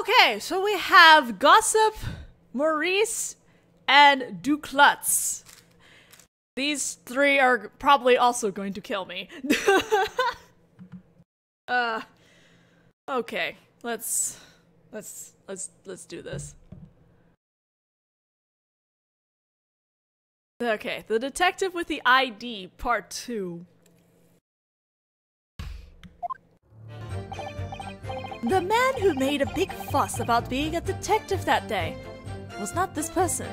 Okay, so we have Gossip, Maurice, and Duklutz. These three are probably also going to kill me. Okay, let's do this. Okay, the detective with the ID, part 2. The man who made a big fuss about being a detective that day was not this person.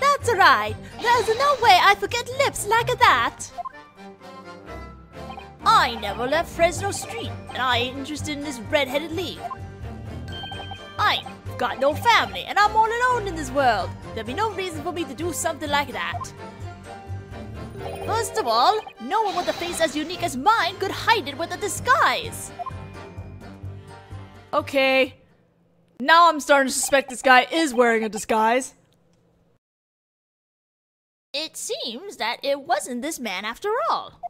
That's right! There's no way I forget lips like that! I never left Fresno Street, and I ain't interested in this red-headed league. I ain't got no family, and I'm all alone in this world. There'd be no reason for me to do something like that. First of all, no one with a face as unique as mine could hide it with a disguise. Okay. Now I'm starting to suspect this guy is wearing a disguise. It seems that it wasn't this man after all.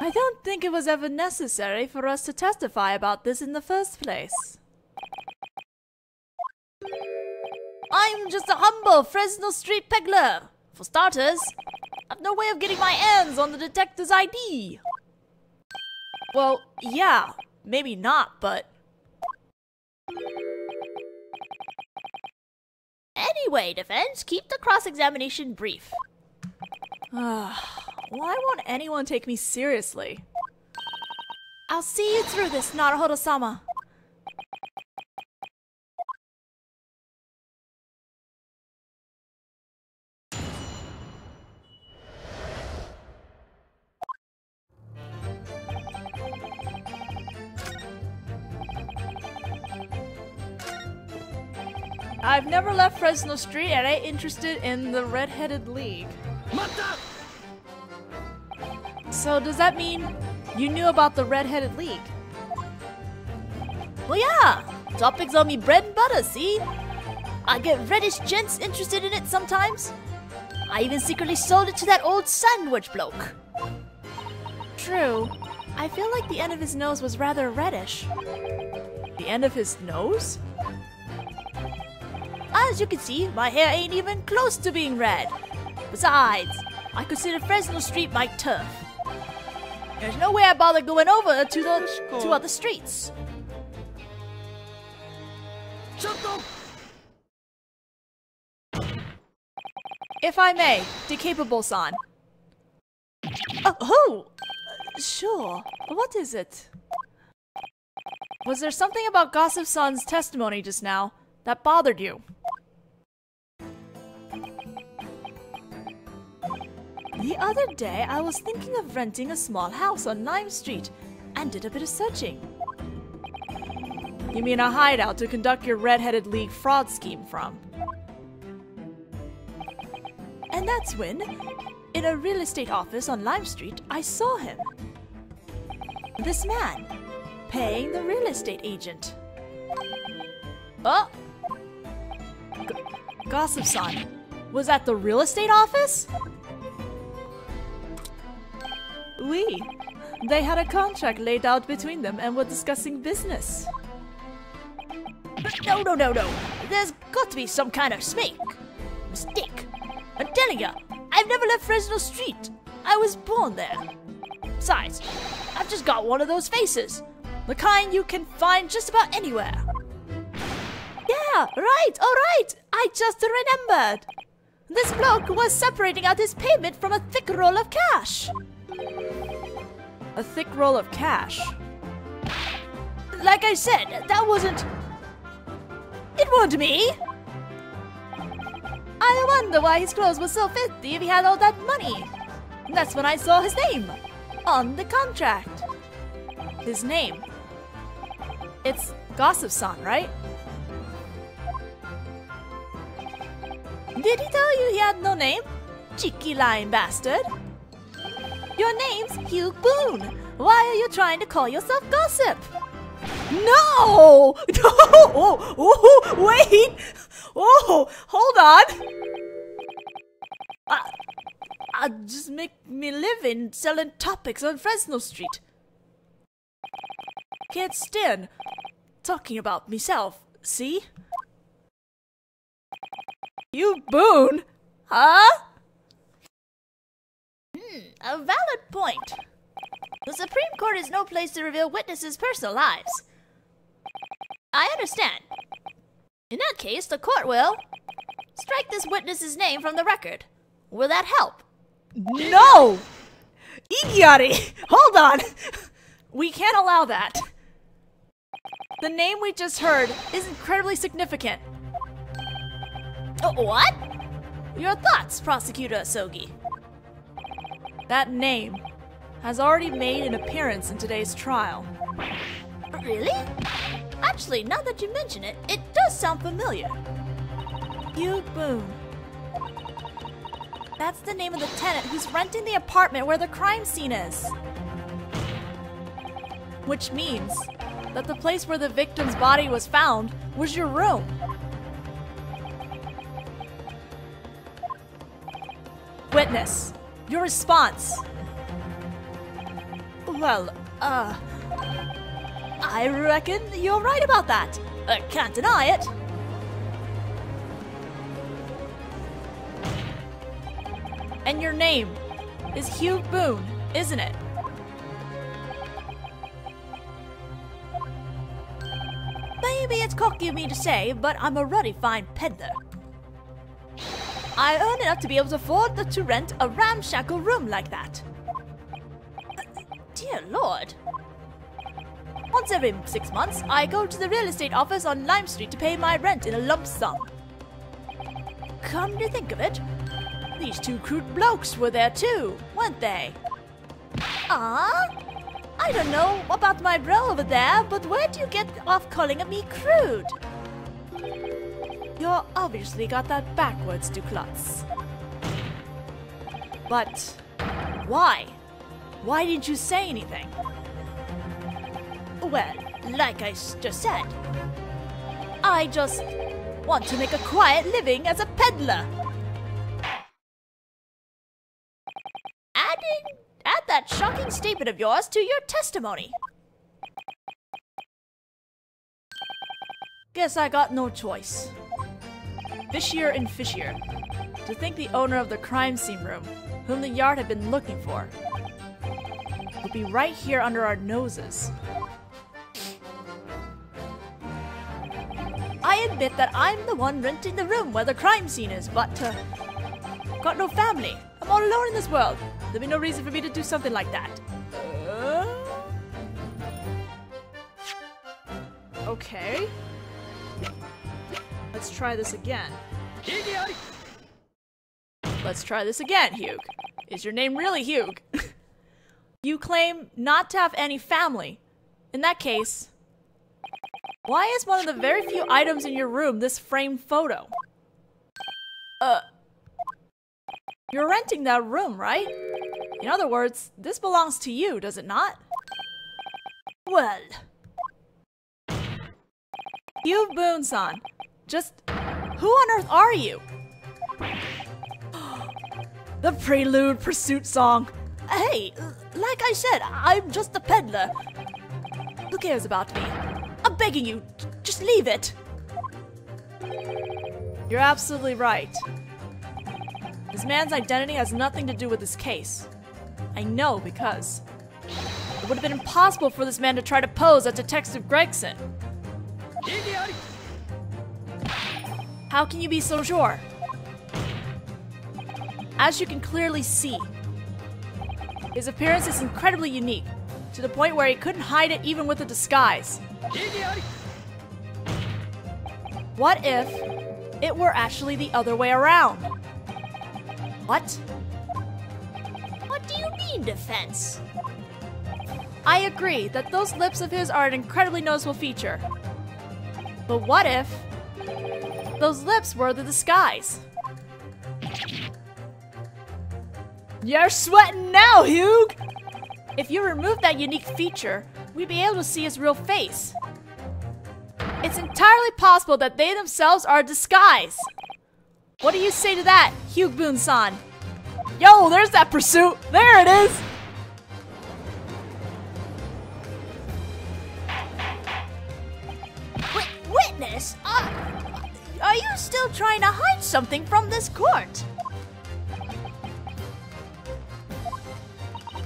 I don't think it was ever necessary for us to testify about this in the first place. I'm just a humble Fresno Street peddler. For starters, I've no way of getting my hands on the detective's ID. Well, yeah, maybe not, but... Anyway, defense, keep the cross-examination brief. Why won't anyone take me seriously? I'll see you through this, Naruhodō-sama. I've never left Fresno Street and ain't interested in the Red-Headed League. So does that mean you knew about the Red-Headed League? Well, yeah. Topics on me bread and butter, see? I get reddish gents interested in it sometimes. I even secretly sold it to that old sandwich bloke. True. I feel like the end of his nose was rather reddish. The end of his nose? As you can see, my hair ain't even close to being red. Besides, I consider Fresno Street my turf. There's no way I bother going over to other streets. If I may, Decapable-san. Oh, sure. What is it? Was there something about Gossip-san's testimony just now that bothered you? The other day, I was thinking of renting a small house on Lime Street and did a bit of searching. You mean a hideout to conduct your Red-Headed League fraud scheme from? And that's when, in a real estate office on Lime Street, I saw him. This man, paying the real estate agent. Oh! Gossip-san was at the real estate office? Oui. They had a contract laid out between them and were discussing business. No. There's got to be some kind of mistake. I'm telling ya, I've never left Fresno Street. I was born there. Besides, I've just got one of those faces. The kind you can find just about anywhere. Yeah, right, alright. I just remembered. This bloke was separating out his payment from a thick roll of cash. A thick roll of cash? Like I said, that wasn't... It wasn't me! I wonder why his clothes were so filthy if he had all that money. That's when I saw his name on the contract. His name? It's Gossip-san, right? Did he tell you he had no name? Cheeky lying bastard. Your name's Hugh Boone. Why are you trying to call yourself Gossip? No! Oh, wait! Oh, hold on! I just make me living selling topics on Fresno Street. can't stand talking about myself, see? You Boone? Huh? A valid point. The Supreme Court is no place to reveal witnesses' personal lives. I understand. In that case, the court will strike this witness's name from the record. Will that help? No! Igiari! Hold on! We can't allow that. The name we just heard is incredibly significant. What? Your thoughts, Prosecutor Asogi? That name has already made an appearance in today's trial. Really? Actually, now that you mention it, it does sound familiar. Hugh Boone. That's the name of the tenant who's renting the apartment where the crime scene is. Which means that the place where the victim's body was found was your room. Witness, your response. Well, I reckon you're right about that. Can't deny it. And your name is Hugh Boone, isn't it? Maybe it's cocky of me to say, but I'm a ruddy fine peddler. I earn enough to be able to afford to rent a ramshackle room like that. Dear Lord. Once every 6 months, I go to the real estate office on Lime Street to pay my rent in a lump sum. Come to think of it, these two crude blokes were there too, weren't they? I don't know about my bro over there, but where do you get off calling me crude? You're obviously got that backwards, Duklutz. But why? Why didn't you say anything? Well, like I just said, I just want to make a quiet living as a peddler. Add that shocking statement of yours to your testimony. Guess I got no choice. Fishier and fishier. To think the owner of the crime scene room, whom the yard had been looking for, would be right here under our noses. I admit that I'm the one renting the room where the crime scene is, but got no family. I'm all alone in this world. There'd be no reason for me to do something like that. Okay. Let's try this again. Let's try this again, Hugh. Is your name really Hugh? You claim not to have any family. In that case, why is one of the very few items in your room this framed photo? You're renting that room, right? In other words, this belongs to you, does it not? Well... Hugh Boone-san, just who on earth are you? The Prelude Pursuit song. Hey, like I said, I'm just a peddler. Who cares about me? I'm begging you, just leave it. You're absolutely right. This man's identity has nothing to do with this case. I know because it would have been impossible for this man to try to pose as Detective Gregson. How can you be so sure? As you can clearly see, his appearance is incredibly unique, to the point where he couldn't hide it even with a disguise. What if it were actually the other way around? What? What do you mean, defense? I agree that those lips of his are an incredibly noticeable feature. But what if those lips were the disguise? You're sweating now, Hugh! If you remove that unique feature, we'd be able to see his real face. It's entirely possible that they themselves are a disguise. What do you say to that, Hugh Boone-san? Yo, there's that pursuit! There it is! Witness, are you still trying to hide something from this court?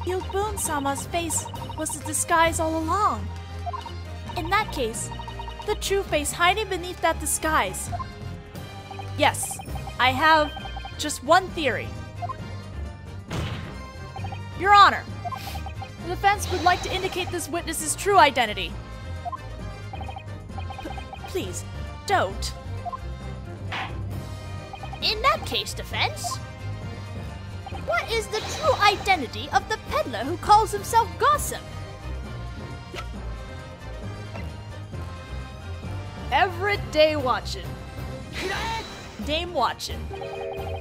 Ilbun-sama's face was a disguise all along. In that case, the true face hiding beneath that disguise. Yes, I have just one theory. Your Honor, the defense would like to indicate this witness's true identity. Please, don't. In that case, defense, what is the true identity of the peddler who calls himself Gossip? Everett Day Watchin. Dame Watchin.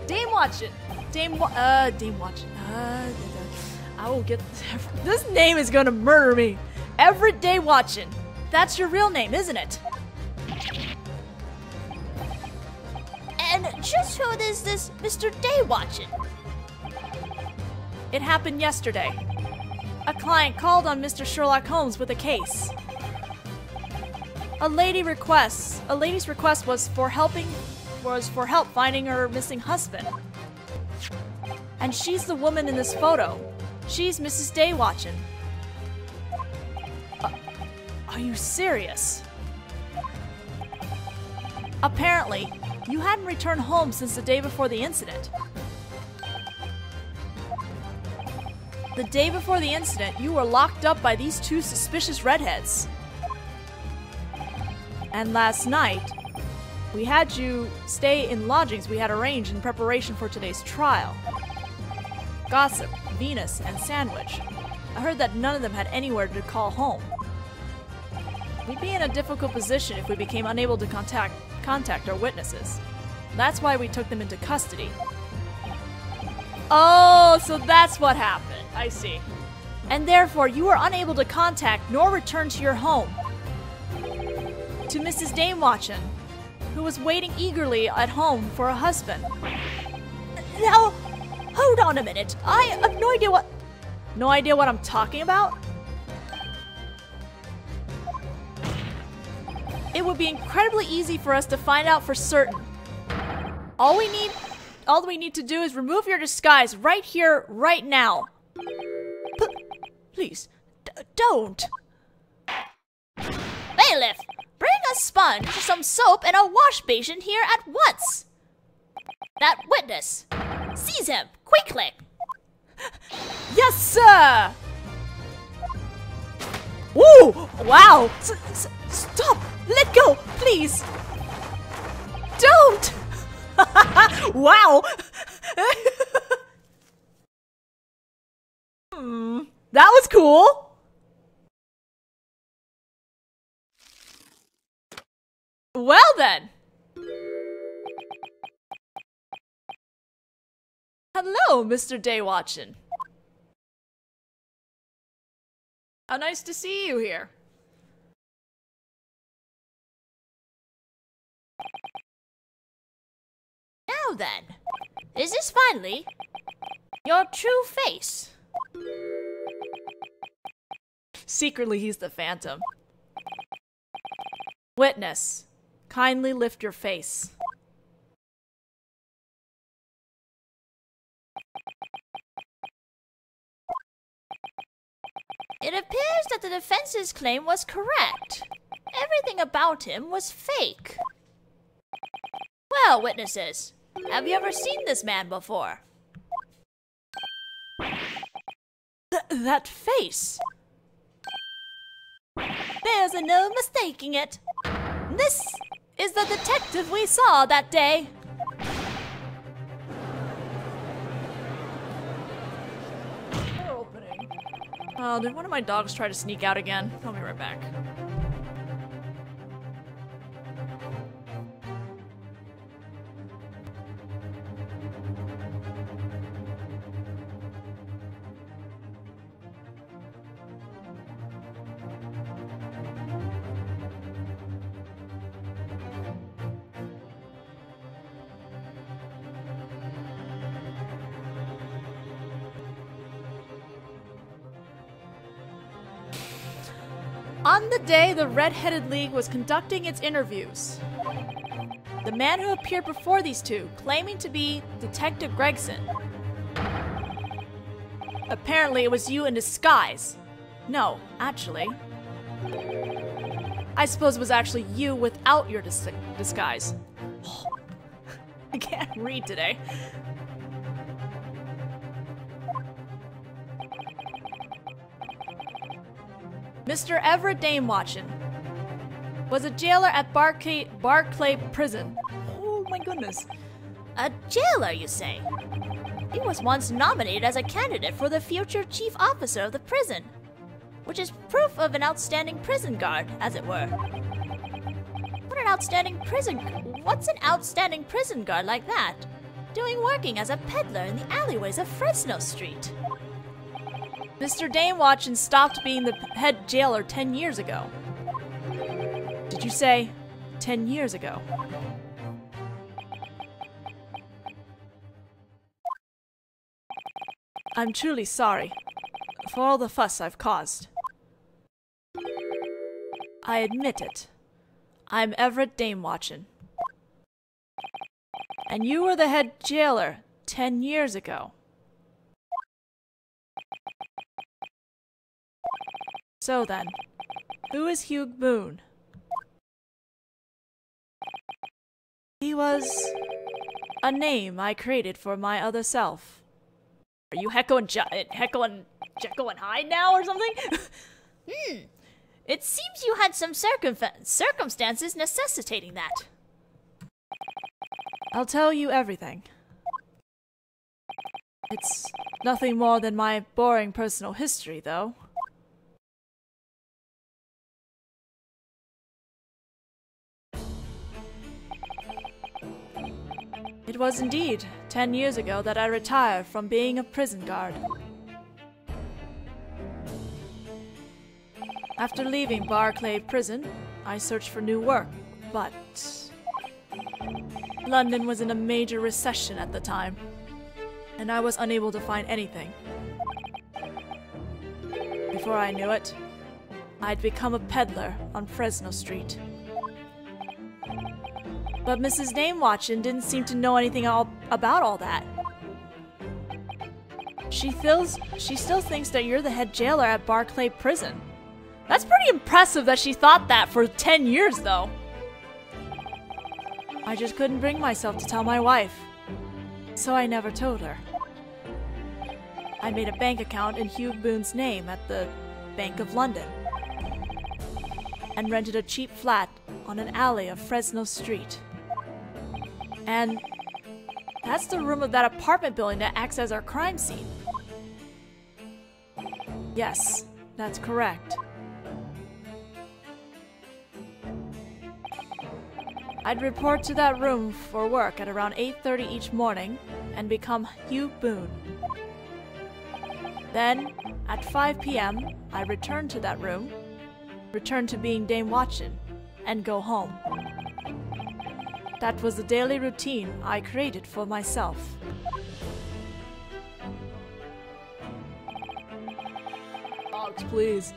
Dame Watchin. Dame Watchin. I will get this name is gonna murder me. Everett Day Watchin. That's your real name, isn't it? And just who is this Mr. Day Watchin? It happened yesterday. A client called on Mr. Sherlock Holmes with a case. A lady's request was for help finding her missing husband. And she's the woman in this photo. She's Mrs. Day Watchin. Are you serious? Apparently, you hadn't returned home since the day before the incident. The day before the incident, you were locked up by these two suspicious redheads. And last night, we had you stay in lodgings we had arranged in preparation for today's trial. Gossip, Venus, and Sandwich. I heard that none of them had anywhere to call home. We'd be in a difficult position if we became unable to contact our witnesses. That's why we took them into custody. Oh, so that's what happened. I see. And therefore, you were unable to contact nor return to your home. To Mrs. Dame Watchin, who was waiting eagerly at home for a husband. Now, hold on a minute. I have no idea what I'm talking about? It would be incredibly easy for us to find out for certain. All we need to do is remove your disguise right here, right now. Please, don't. Bailiff, bring a sponge, some soap, and a wash basin here at once. That witness. Seize him, quickly. Yes, sir. Woo! Wow! Stop! Let go, please. Don't. Wow! That was cool. Well then. Hello, Mr. Day Watchin. How nice to see you here. Now then, is this finally your true face? Secretly, he's the Phantom. Witness, kindly lift your face. It appears that the defense's claim was correct. Everything about him was fake. Well, witnesses, have you ever seen this man before? That face! There's no mistaking it. This is the detective we saw that day. Door opening. Oh, did one of my dogs try to sneak out again? I'll be right back. On the day the Red-Headed League was conducting its interviews, the man who appeared before these two, claiming to be Detective Gregson. Apparently it was you in disguise. No, actually. I suppose it was actually you without your disguise. I can't read today. Mr. Everett Damewatchin was a jailer at Barclay Prison. Oh my goodness. A jailer, you say? He was once nominated as a candidate for the future chief officer of the prison, which is proof of an outstanding prison guard, as it were. What's an outstanding prison guard like that doing working as a peddler in the alleyways of Fresno Street? Mr. Damewatchin stopped being the head jailer 10 years ago. Did you say 10 years ago? I'm truly sorry for all the fuss I've caused. I admit it. I'm Everett Damewatchin. And you were the head jailer 10 years ago. So then, who is Hugh Boone? He was a name I created for my other self. Are you Jekyll and Hyde now or something? It seems you had some circumstances necessitating that. I'll tell you everything. It's nothing more than my boring personal history, though. It was indeed 10 years ago that I retired from being a prison guard. After leaving Barclay Prison, I searched for new work, but London was in a major recession at the time, and I was unable to find anything. Before I knew it, I'd become a peddler on Fresno Street. But Mrs. Damewatchin didn't seem to know anything about all that. She still thinks that you're the head jailer at Barclay Prison. That's pretty impressive that she thought that for 10 years, though. I just couldn't bring myself to tell my wife, so I never told her. I made a bank account in Hugh Boone's name at the Bank of London, and rented a cheap flat on an alley of Fresno Street. And that's the room of that apartment building that acts as our crime scene. Yes, that's correct. I'd report to that room for work at around 8:30 each morning and become Hugh Boone. Then, at 5 p.m., I return to that room, return to being Damewatchin, and go home. That was the daily routine I created for myself. Dogs, please.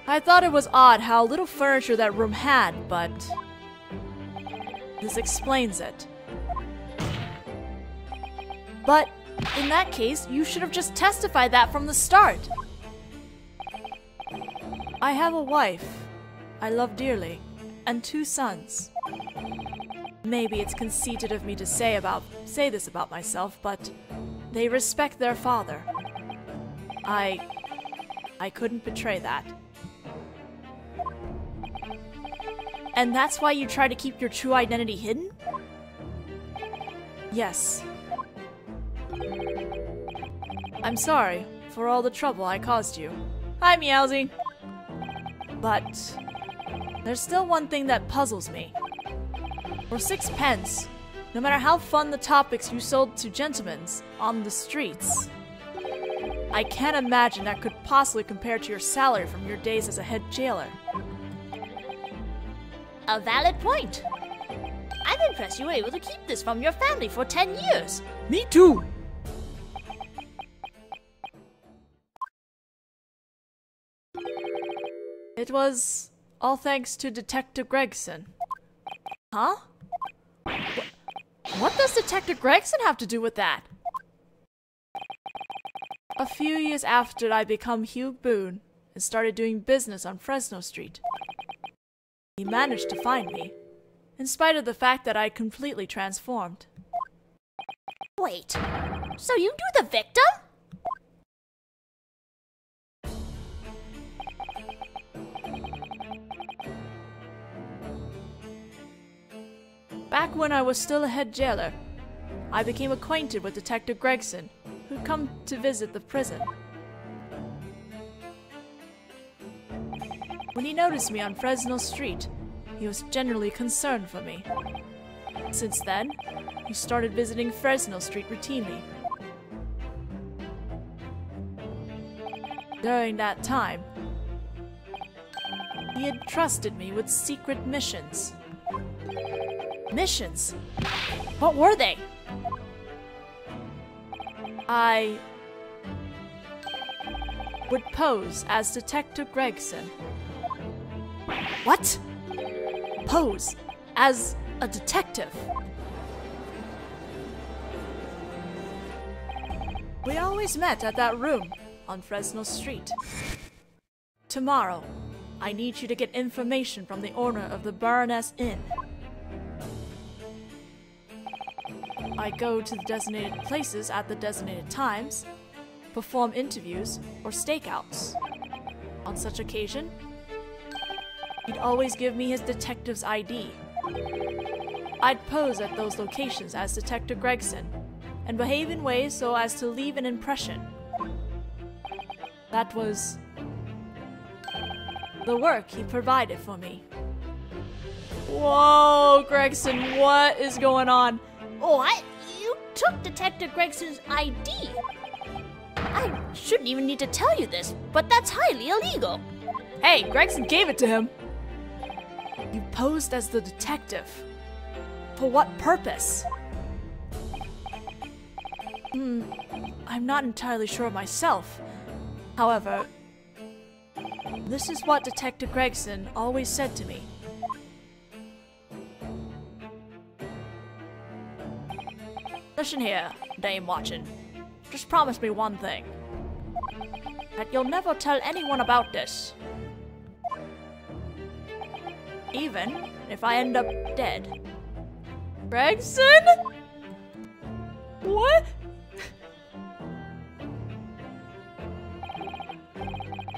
I thought it was odd how little furniture that room had, but this explains it. But in that case, you should have just testified that from the start. I have a wife I love dearly, and 2 sons. Maybe it's conceited of me to say this about myself, but they respect their father. I couldn't betray that. And that's why you try to keep your true identity hidden? Yes. I'm sorry for all the trouble I caused you. Hi, Meowsy. But there's still one thing that puzzles me. For 6 pence, no matter how fun the topics you sold to gentlemen on the streets, I can't imagine that could possibly compare to your salary from your days as a head jailer. A valid point. I'm impressed you were able to keep this from your family for 10 years. Me too! It was all thanks to Detective Gregson. Huh? What does Detective Gregson have to do with that? A few years after I become Hugh Boone and started doing business on Fresno Street, he managed to find me, in spite of the fact that I completely transformed. Wait, so you do the victim? Back when I was still a head jailer, I became acquainted with Detective Gregson, who'd come to visit the prison. When he noticed me on Fresno Street, he was generally concerned for me. Since then, he started visiting Fresno Street routinely. During that time, he had trusted me with secret missions. Missions? What were they? I would pose as Detective Gregson. What? Pose as a detective? We always met at that room on Fresno Street. Tomorrow, I need you to get information from the owner of the Baroness Inn. I go to the designated places at the designated times, perform interviews or stakeouts. On such occasion, he'd always give me his detective's ID. I'd pose at those locations as Detective Gregson and behave in ways so as to leave an impression. That was the work he provided for me. Whoa, Gregson, what is going on? What? You took Detective Gregson's ID? I shouldn't even need to tell you this, but that's highly illegal. Hey, Gregson gave it to him. You posed as the detective. For what purpose? I'm not entirely sure myself. However, this is what Detective Gregson always said to me. Listen here, Dame Watson. Just promise me one thing. That you'll never tell anyone about this. Even if I end up dead. Gregson? What?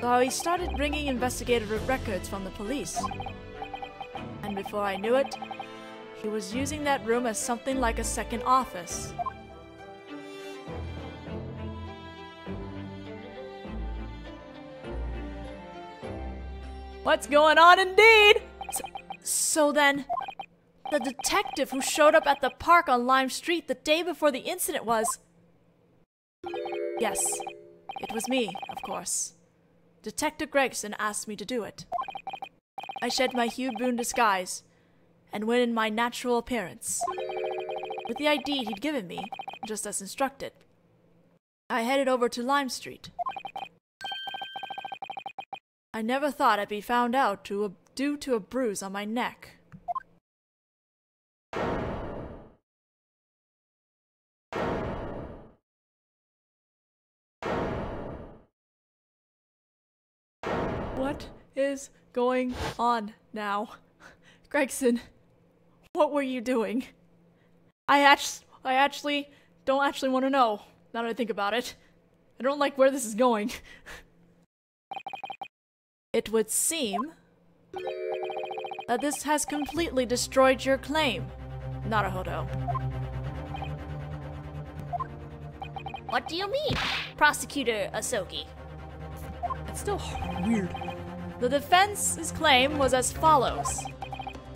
So he started bringing investigative records from the police. And before I knew it, he was using that room as something like a second office. What's going on indeed? So then, the detective who showed up at the park on Lime Street the day before the incident was... Yes, it was me, of course. Detective Gregson asked me to do it. I shed my Hugh Boone disguise and went in my natural appearance. With the ID he'd given me, just as instructed, I headed over to Lime Street. I never thought I'd be found out due to a bruise on my neck. What is going on now? Gregson, what were you doing? I actually don't want to know, now that I think about it. I don't like where this is going. It would seem that this has completely destroyed your claim, Naruhodō. What do you mean, Prosecutor Asogi? It's still weird. The defense's claim was as follows.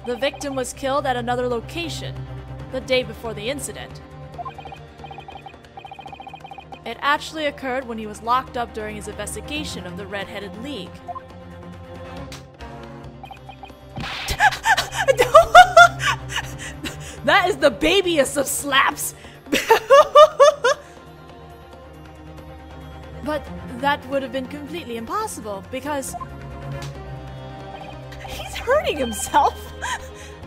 The victim was killed at another location, the day before the incident. It actually occurred when he was locked up during his investigation of the Red-Headed League. That is the babiest of slaps! But that would have been completely impossible, because hurting himself?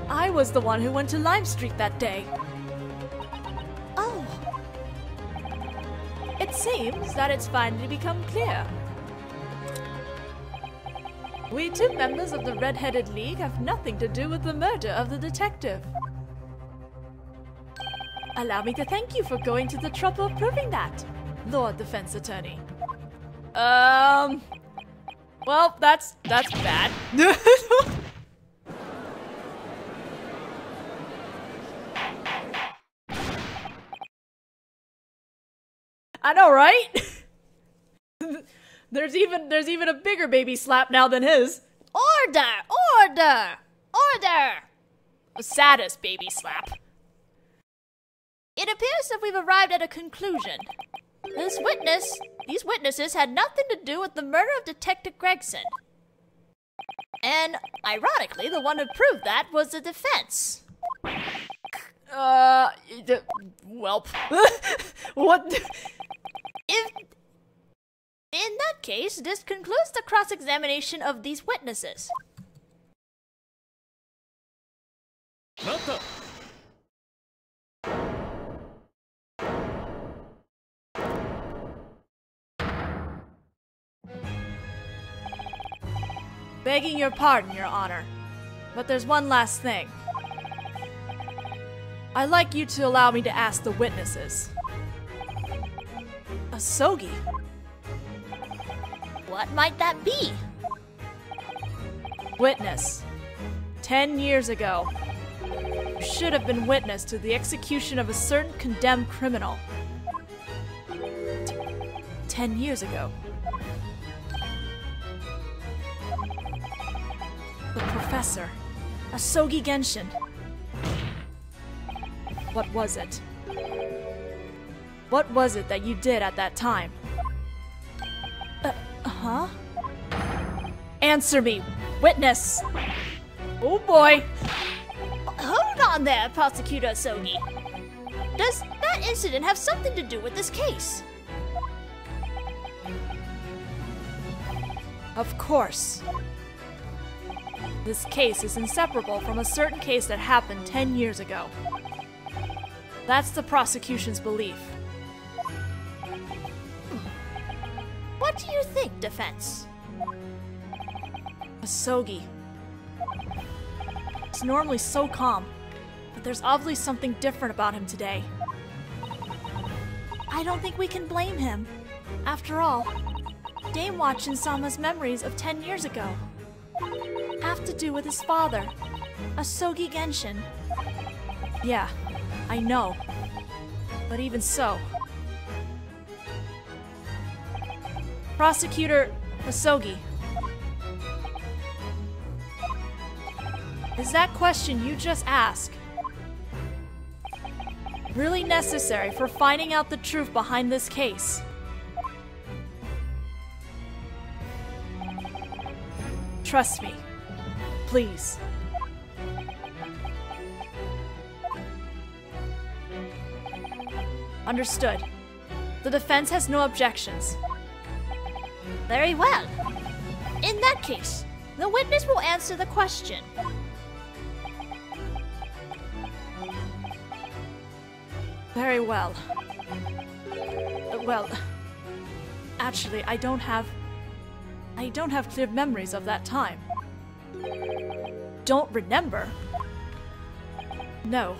I was the one who went to Lime Street that day. Oh. It seems that it's finally become clear. We two members of the Red-Headed League have nothing to do with the murder of the detective. Allow me to thank you for going to the trouble of proving that, Lord Defense Attorney. Well, that's bad. I know, right? There's even a bigger baby slap now than his. Order! Order! Order! The saddest baby slap. It appears that we've arrived at a conclusion. These witnesses had nothing to do with the murder of Detective Gregson. And, ironically, the one who proved that was the defense. Welp. What? In that case, this concludes the cross-examination of these witnesses. Begging your pardon, Your Honor, but there's one last thing. I'd like you to allow me to ask the witnesses. Asogi? What might that be? Witness. 10 years ago, you should have been witness to the execution of a certain condemned criminal. 10 years ago. The professor, Asogi Genshin. What was it? What was it that you did at that time? Huh? Answer me, witness! Oh boy! Hold on there, Prosecutor Asogi. Does that incident have something to do with this case? Of course. This case is inseparable from a certain case that happened 10 years ago. That's the prosecution's belief. What do you think, defense? Asogi. He's normally so calm, but there's obviously something different about him today. I don't think we can blame him. After all, Dame Watchin-sama's memories of 10 years ago have to do with his father, Asogi Genshin. Yeah, I know. But even so... Prosecutor Asogi. Is that question you just asked really necessary for finding out the truth behind this case? Trust me. Please. Understood. The defense has no objections. Very well. In that case, the witness will answer the question. Very well. Well, actually, I don't have clear memories of that time. Don't remember? No.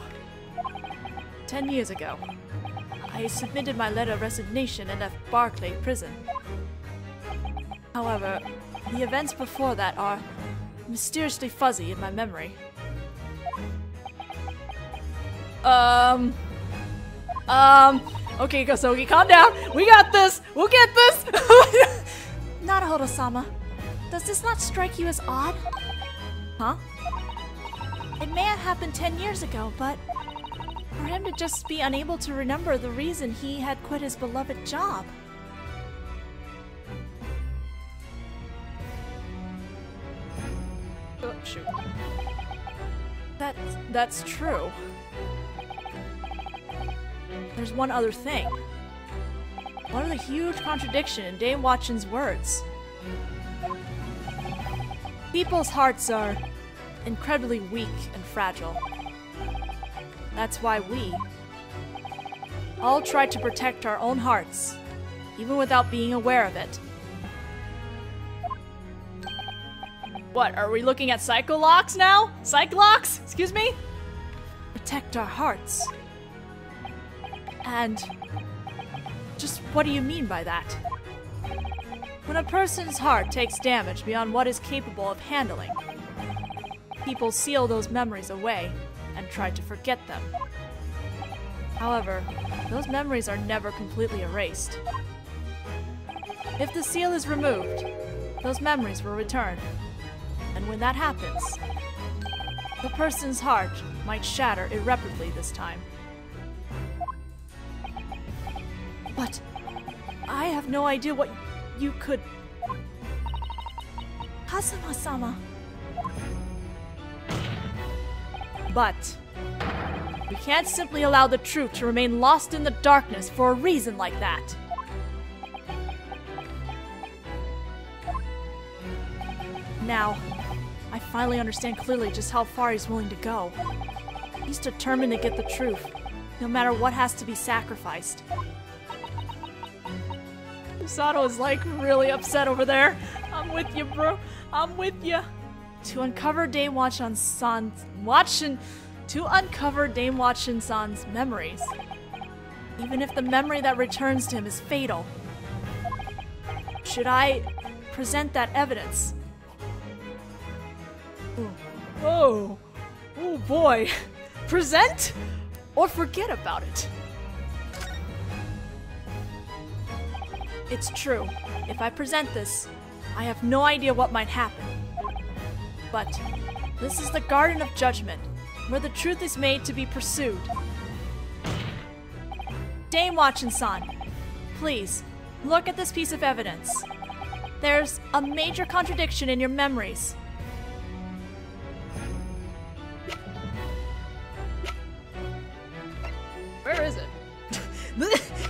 10 years ago, I submitted my letter of resignation and left Barclay prison. However, the events before that are mysteriously fuzzy in my memory. Okay, Kosogi, calm down. We got this. We'll get this. Naruhodō-sama, does this not strike you as odd? Huh? It may have happened 10 years ago, but for him to just be unable to remember the reason he had quit his beloved job. Oh, shoot. That's true. There's one other thing. What are the huge contradiction in Dame Watchin's words? People's hearts are incredibly weak and fragile. That's why we all try to protect our own hearts, even without being aware of it. What, are we looking at psycho-locks now? Psych-locks? Excuse me? Protect our hearts. And just what do you mean by that? When a person's heart takes damage beyond what is capable of handling, people seal those memories away and try to forget them. However, those memories are never completely erased. If the seal is removed, those memories will return. And when that happens, the person's heart might shatter irreparably this time. But I have no idea what you could... Kazuma-sama. But we can't simply allow the truth to remain lost in the darkness for a reason like that. Now, I finally understand clearly just how far he's willing to go. He's determined to get the truth, no matter what has to be sacrificed. Sato is like really upset over there. I'm with you, bro. I'm with you. To uncover Dame Watson-san's memories, even if the memory that returns to him is fatal. Should I present that evidence? Oh boy. Present or forget about it? It's true. If I present this, I have no idea what might happen. But this is the Garden of Judgment, where the truth is made to be pursued. Dame Watson-san, please, look at this piece of evidence. There's a major contradiction in your memories. Where is it?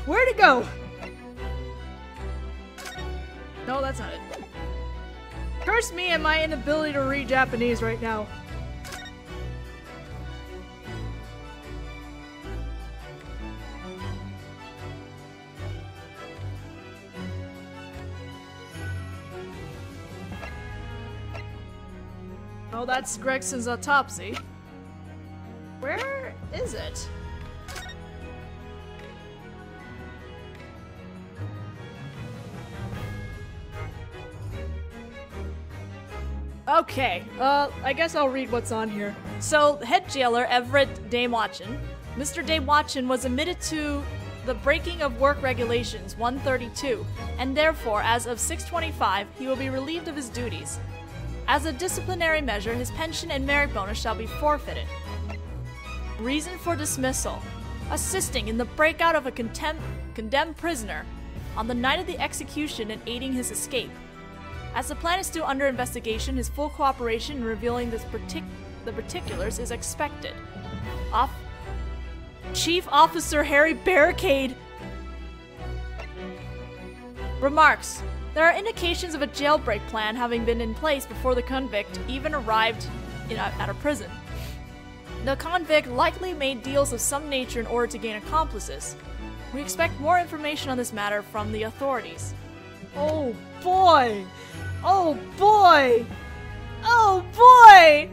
Where'd it go? No, that's not it. Curse me and my inability to read Japanese right now. Oh, that's Gregson's autopsy. Where is it? Okay, I guess I'll read what's on here. So, head jailer Everett Dame Watson. Mr. Dame Watson was admitted to the breaking of work regulations 132, and therefore, as of 6/25, he will be relieved of his duties. As a disciplinary measure, his pension and merit bonus shall be forfeited. Reason for dismissal: assisting in the breakout of a condemned prisoner on the night of the execution and aiding his escape. As the plan is still under investigation, his full cooperation in revealing the particulars is expected. Chief Officer Harry Barricade remarks: there are indications of a jailbreak plan having been in place before the convict even arrived at a prison. The convict likely made deals of some nature in order to gain accomplices. We expect more information on this matter from the authorities. Oh boy! Oh boy! Oh boy!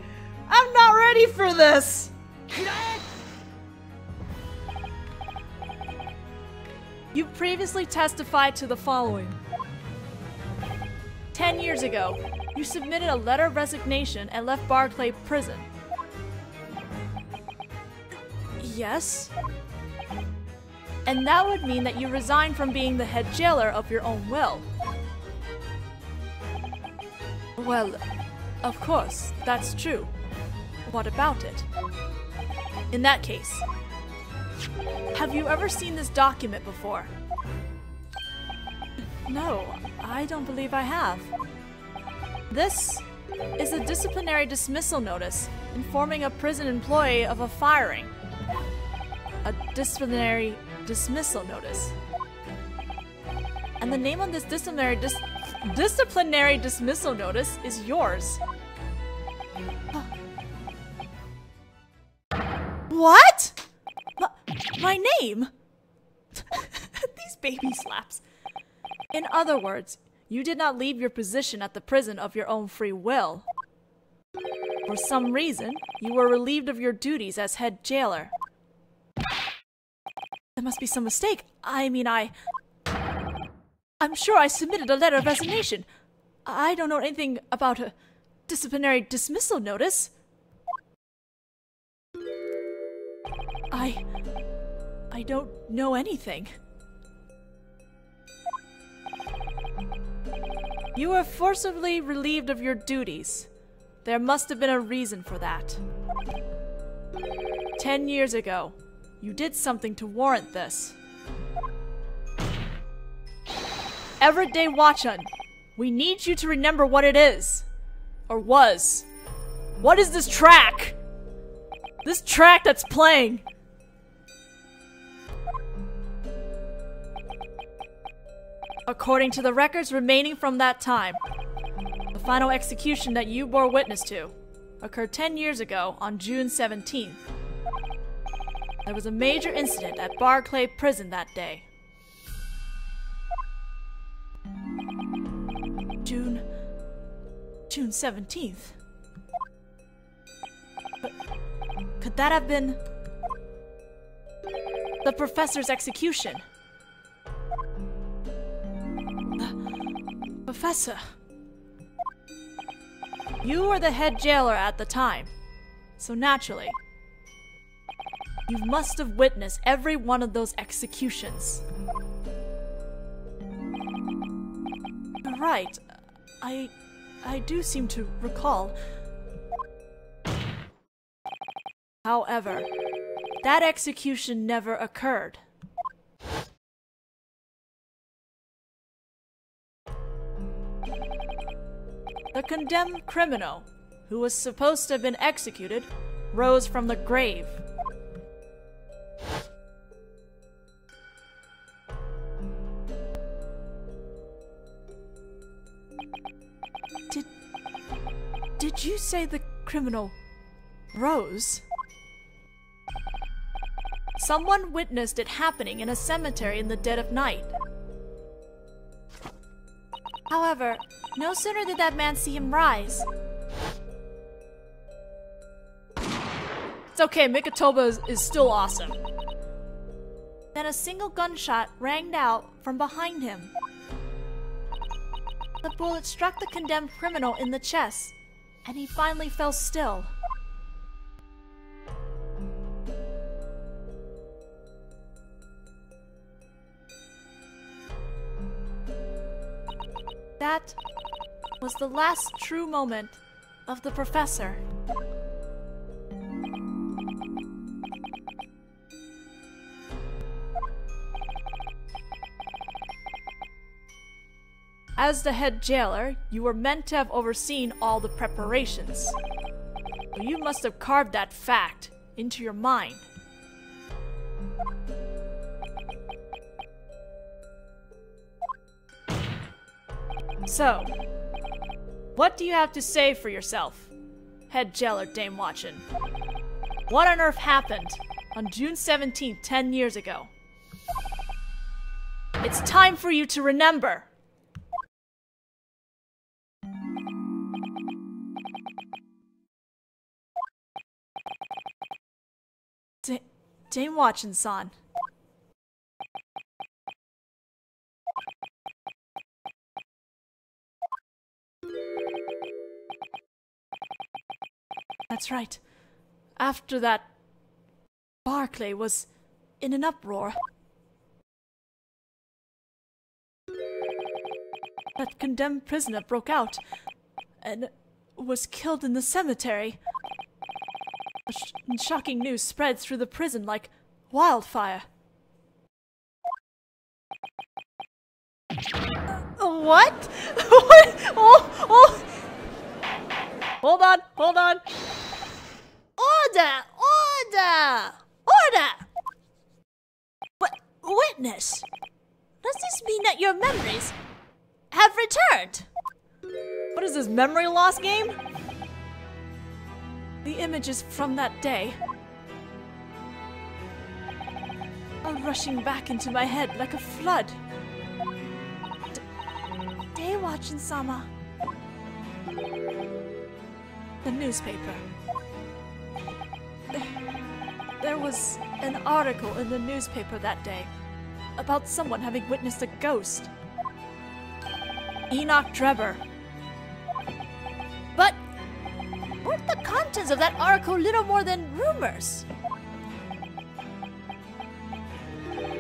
I'm not ready for this! You previously testified to the following. 10 years ago, you submitted a letter of resignation and left Barclay Prison. Yes? And that would mean that you resigned from being the head jailer of your own will. Well, of course, that's true. What about it? In that case, have you ever seen this document before? No, I don't believe I have. This is a disciplinary dismissal notice informing a prison employee of a firing. A disciplinary dismissal notice. And the name on this disciplinary dismissal notice is yours. What? My name? These baby slaps. In other words, you did not leave your position at the prison of your own free will. For some reason, you were relieved of your duties as head jailer. There must be some mistake. I'm sure I submitted a letter of resignation. I don't know anything about a disciplinary dismissal notice. I don't know anything. You were forcibly relieved of your duties. There must have been a reason for that. 10 years ago, you did something to warrant this. Everyday Watchun, we need you to remember what it is. Or was. What is this track? This track that's playing. According to the records remaining from that time, the final execution that you bore witness to occurred 10 years ago on June 17th. There was a major incident at Barclay Prison that day. June 17th? But could that have been the professor's execution? Professor, you were the head jailer at the time, so naturally, you must have witnessed every one of those executions. You're right, I do seem to recall. However, that execution never occurred. The condemned criminal, who was supposed to have been executed, rose from the grave. Did you say the criminal rose? Someone witnessed it happening in a cemetery in the dead of night. However, no sooner did that man see him rise. It's okay, Mikotoba is still awesome. Then a single gunshot rang out from behind him. The bullet struck the condemned criminal in the chest, and he finally fell still. That was the last true moment of the professor. As the head jailer, you were meant to have overseen all the preparations. But you must have carved that fact into your mind. So, what do you have to say for yourself, head jailer Dame Watchun? What on earth happened on June 17th, 10 years ago? It's time for you to remember! Dame Watchun-san. That's right. After that, Barclay was in an uproar. That condemned prisoner broke out and was killed in the cemetery. Shocking news spread through the prison like wildfire. What? What? Oh! Hold on. Order! Witness! Does this mean that your memories have returned? What is this, memory loss game? The images from that day, all rushing back into my head like a flood. Dai Gyakuten Saiban. The newspaper. There was an article in the newspaper that day about someone having witnessed a ghost. Enoch Drebber. But weren't the contents of that article little more than rumors?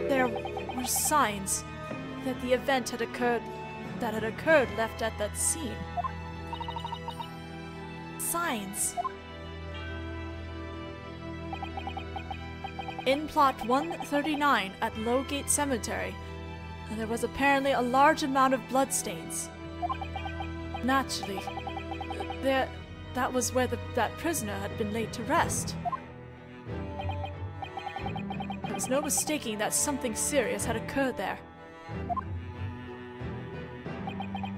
There were signs that the event had occurred left at that scene. Signs. In plot 139 at Lowgate Cemetery, there was apparently a large amount of bloodstains. Naturally, that was where that prisoner had been laid to rest. There was no mistaking that something serious had occurred there.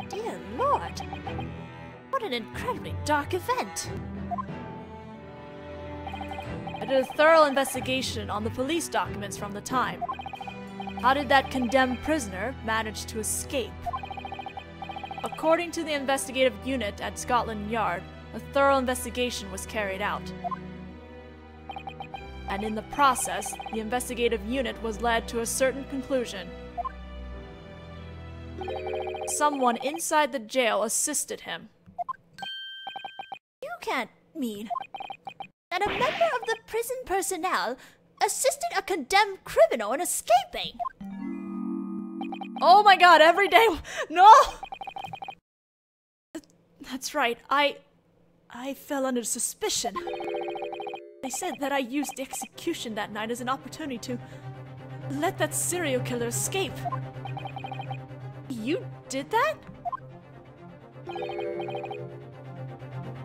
Dear Lord, what an incredibly dark event. I did a thorough investigation on the police documents from the time. How did that condemned prisoner manage to escape? According to the investigative unit at Scotland Yard, a thorough investigation was carried out. And in the process, the investigative unit was led to a certain conclusion. Someone inside the jail assisted him. You can't mean that a member of the prison personnel assisted a condemned criminal in escaping? Oh my god, every day. No! That's right, I fell under suspicion. They said that I used the execution that night as an opportunity to let that serial killer escape. You did that?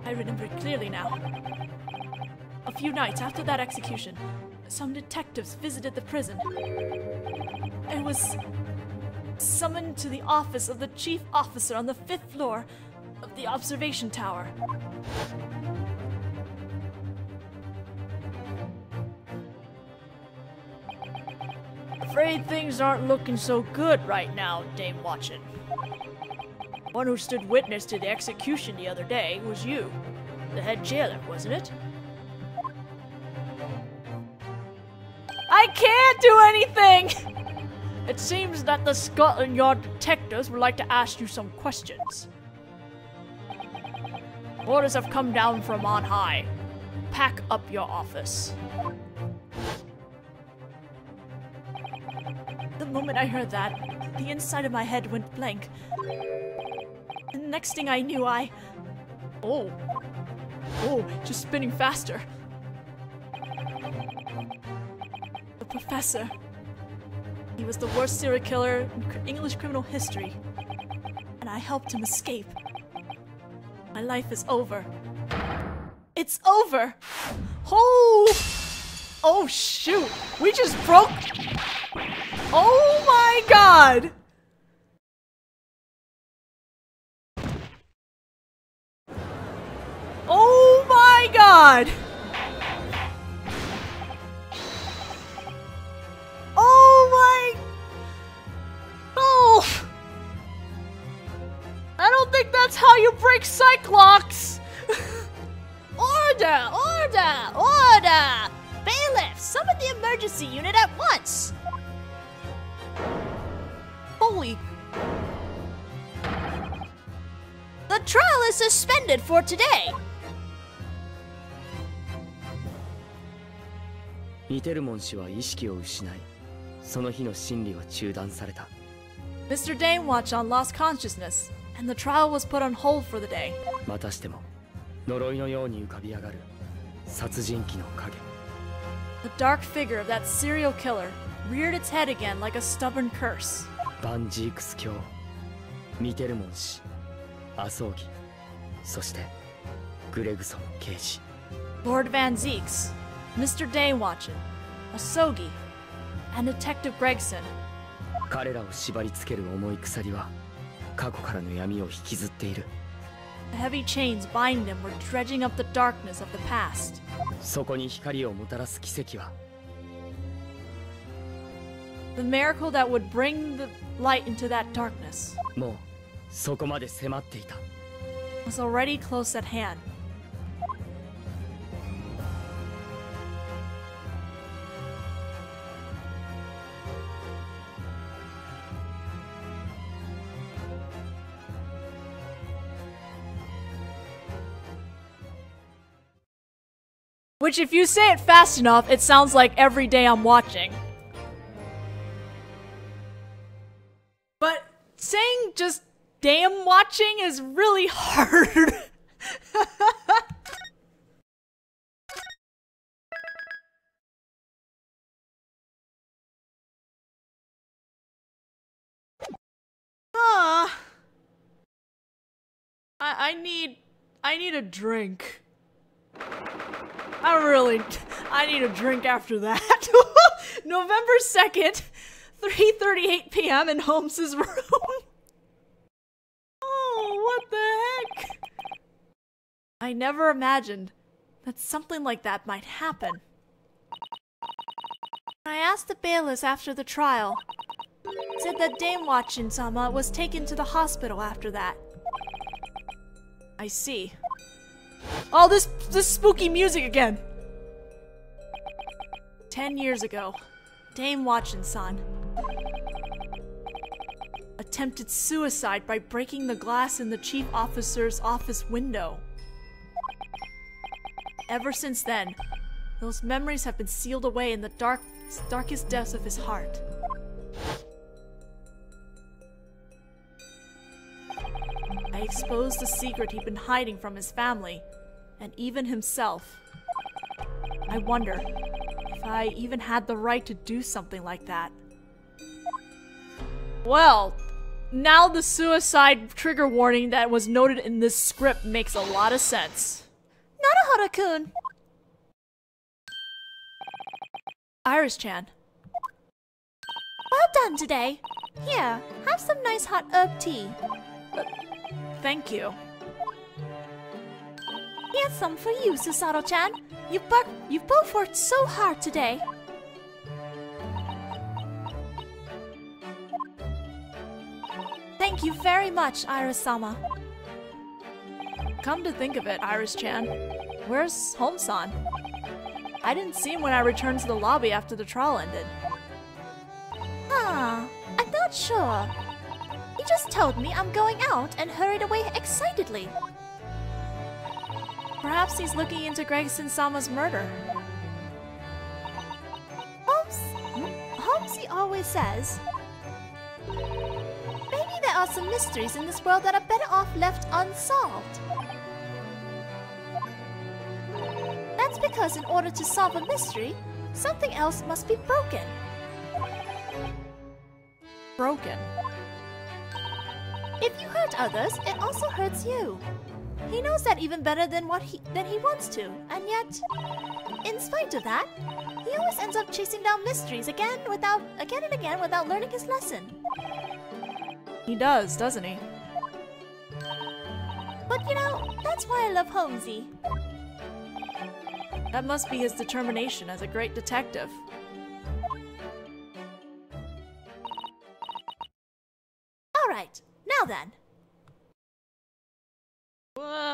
I remember it clearly now. A few nights after that execution, some detectives visited the prison. I was summoned to the office of the chief officer on the 5th floor of the observation tower. Afraid things aren't looking so good right now, Dame Watchin. One who stood witness to the execution the other day was you, the head jailer, wasn't it? I can't do anything! It seems that the Scotland Yard detectives would like to ask you some questions. Orders have come down from on high. Pack up your office. The moment I heard that, the inside of my head went blank. The next thing I knew, Oh, just spinning faster. The professor. He was the worst serial killer in English criminal history. And I helped him escape. My life is over. It's over! Oh shoot! We just broke... Oh my god! Oh my god! Oh my... Oh! I don't think that's how you break Cyclops! Order! Order! Order! Bailiff, summon the emergency unit at once! Holy... The trial is suspended for today! ミテルモン氏は意識を失い、その日の審理は中断された。Mr. Danewatch lost consciousness, and the trial was put on hold for the day. またしても呪いのように浮かび上がる殺人鬼の影。The dark figure of that serial killer reared its head again like a stubborn curse. バンジークス卿、ミテルモン氏、アソーギ、そしてグレグソン刑事。Lord Van Zeeks, Mr. Danewatch, Asogi, and Detective Gregson. 彼らを縛り付ける重い鎖は過去からの闇を引きずっている。The heavy chains binding them were dredging up the darkness of the past. そこに光をもたらす奇跡は The miracle that would bring the light into that darkness もうそこまで迫っていた。 was already close at hand. Which, if you say it fast enough, it sounds like every day I'm watching. But saying just damn watching is really hard. I need a drink. I need a drink after that. November 2nd, 3:38 p.m. in Holmes's room. Oh, what the heck? I never imagined that something like that might happen. I asked the bailiffs after the trial. Said that Dame Watchin-sama was taken to the hospital after that. I see. Oh, this spooky music again! 10 years ago, Dame Watchin-san attempted suicide by breaking the glass in the chief officer's office window. Ever since then, those memories have been sealed away in the darkest depths of his heart. I exposed the secret he'd been hiding from his family, and even himself. I wonder if I even had the right to do something like that. Well, now the suicide trigger warning that was noted in this script makes a lot of sense. Naruhodō-kun! Iris-chan. Well done today. Here, have some nice hot herb tea. Thank you. Here's some for you, Susato-chan. You've both worked so hard today. Thank you very much, Iris-sama. Come to think of it, Iris-chan, where's Holmes-san? I didn't see him when I returned to the lobby after the trial ended. I'm not sure. He just told me I'm going out and hurried away excitedly. Perhaps he's looking into Gregson-sama's murder. Holmesy always says, maybe there are some mysteries in this world that are better off left unsolved. That's because in order to solve a mystery, something else must be broken. Broken? If you hurt others, it also hurts you. He knows that even better than he wants to, and yet, in spite of that, he always ends up chasing down mysteries again and again without learning his lesson. He does, doesn't he? But you know, that's why I love Holmesy. That must be his determination as a great detective. Alright, now then.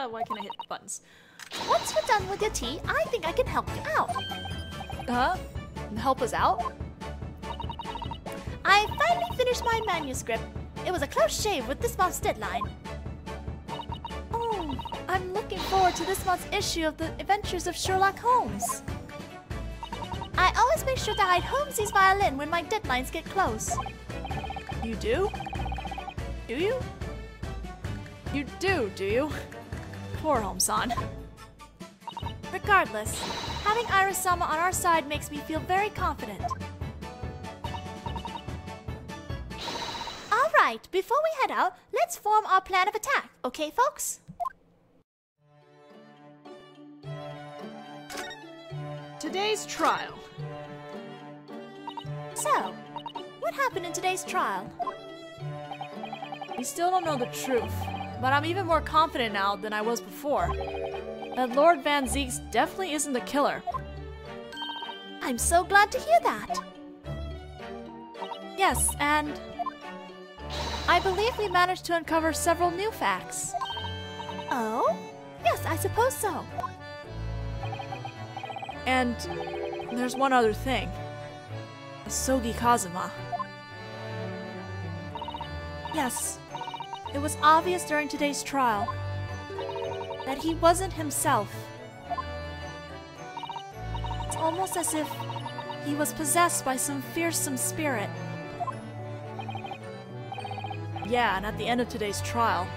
Why can't I hit buttons? Once you're done with your tea, I think I can help you out. Huh? Help us out? I finally finished my manuscript. It was a close shave with this month's deadline. Oh, I'm looking forward to this month's issue of the Adventures of Sherlock Holmes. I always make sure to hide Holmesy's violin when my deadlines get close. You do? Do you? You do you? Poor Holmes-san. Regardless, having Iris-sama on our side makes me feel very confident. Alright, before we head out, let's form our plan of attack, okay folks? Today's trial. So, what happened in today's trial? We still don't know the truth, but I'm even more confident now than I was before. That Lord Van Zieks definitely isn't the killer. I'm so glad to hear that. Yes, and I believe we managed to uncover several new facts. Oh? Yes, I suppose so. And there's one other thing. Asogi Kazuma. Yes, it was obvious during today's trial that he wasn't himself. It's almost as if he was possessed by some fearsome spirit. Yeah, and at the end of today's trial,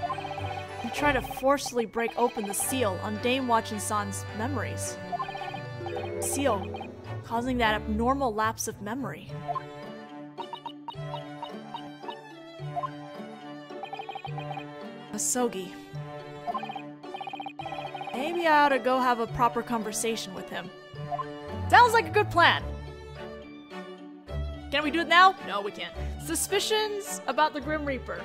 he tried to forcefully break open the seal on Dame Wachin-san's memories. Seal, causing that abnormal lapse of memory. Asogi. Maybe I ought to go have a proper conversation with him. Sounds like a good plan! Can we do it now? No, we can't. Suspicions about the Grim Reaper.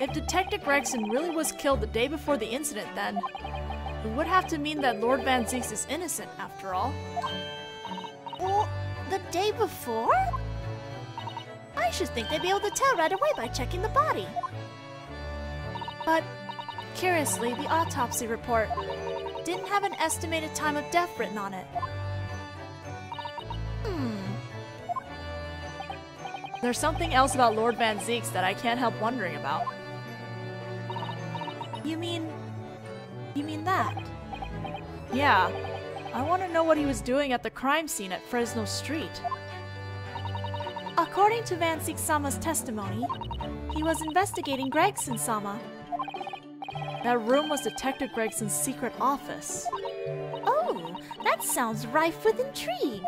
If Detective Gregson really was killed the day before the incident, then it would have to mean that Lord Van Zieks is innocent, after all. Or the day before? I should think they'd be able to tell right away by checking the body. But, curiously, the autopsy report didn't have an estimated time of death written on it. There's something else about Lord Van Zieks that I can't help wondering about. You mean that? Yeah. I want to know what he was doing at the crime scene at Fresno Street. According to Van Zieks-sama's testimony, he was investigating Gregson-sama. That room was Detective Gregson's secret office. Oh, that sounds rife with intrigue.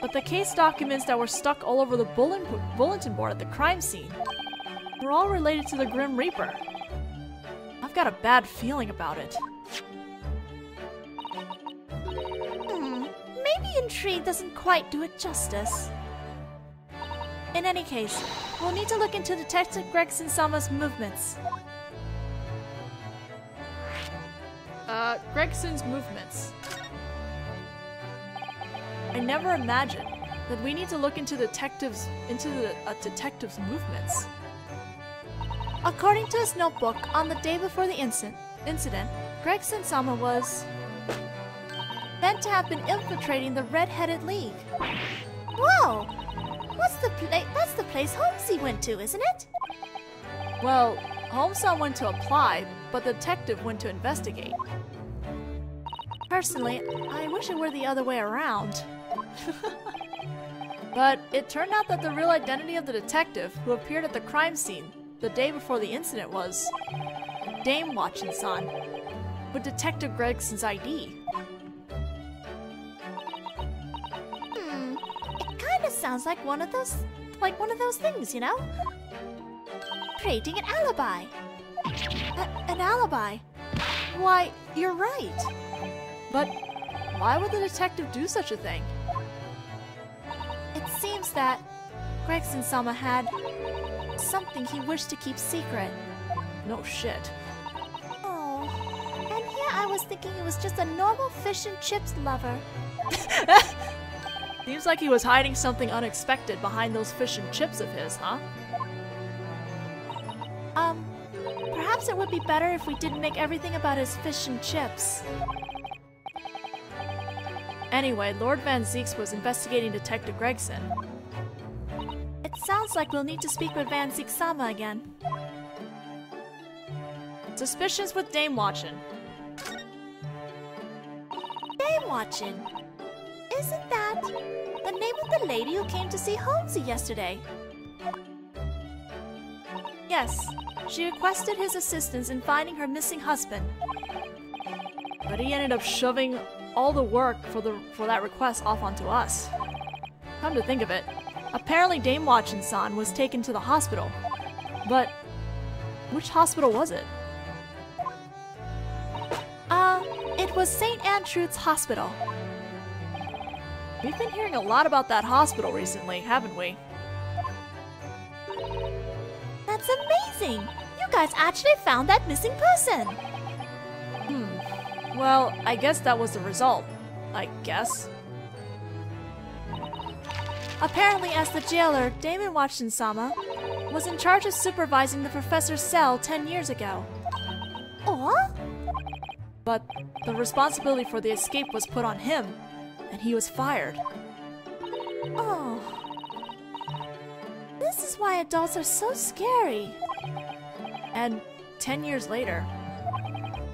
But the case documents that were stuck all over the bulletin board at the crime scene were all related to the Grim Reaper. I've got a bad feeling about it. Maybe intrigue doesn't quite do it justice. In any case, we'll need to look into Detective Gregson-sama's movements. Gregson's movements. I never imagined that we need to look into the detective's movements. According to his notebook, on the day before the incident, Gregson-sama was meant to have been infiltrating the Red-Headed League. Whoa! That's the place Holmesy went to, isn't it? Well, Holmes-san went to apply, but the detective went to investigate. Personally, I wish it were the other way around. But it turned out that the real identity of the detective who appeared at the crime scene the day before the incident was Dame Wachin-san, with Detective Gregson's ID. It kinda sounds like one of those things, you know? Creating an alibi. An alibi? Why, you're right. But why would the detective do such a thing? It seems that Gregson-sama had something he wished to keep secret. No shit. Oh, and here I was thinking he was just a normal fish and chips lover. Seems like he was hiding something unexpected behind those fish and chips of his, huh? Perhaps it would be better if we didn't make everything about his fish and chips. Anyway, Lord Van Zieks was investigating Detective Gregson. It sounds like we'll need to speak with Van Zieks-sama again. Suspicions with Dame Wachin. Dame Wachin? Isn't that the name of the lady who came to see Holmesy yesterday? Yes, she requested his assistance in finding her missing husband. But he ended up shoving all the work for that request off onto us. Come to think of it, apparently Dame Wachin-san was taken to the hospital. But which hospital was it? It was St. Antrude's Hospital. We've been hearing a lot about that hospital recently, haven't we? That's amazing! You guys actually found that missing person! Well, I guess that was the result. I guess. Apparently, as the jailer, Damon Watson-sama was in charge of supervising the professor's cell 10 years ago. Oh? But the responsibility for the escape was put on him, and he was fired. Oh. This is why adults are so scary. And 10 years later,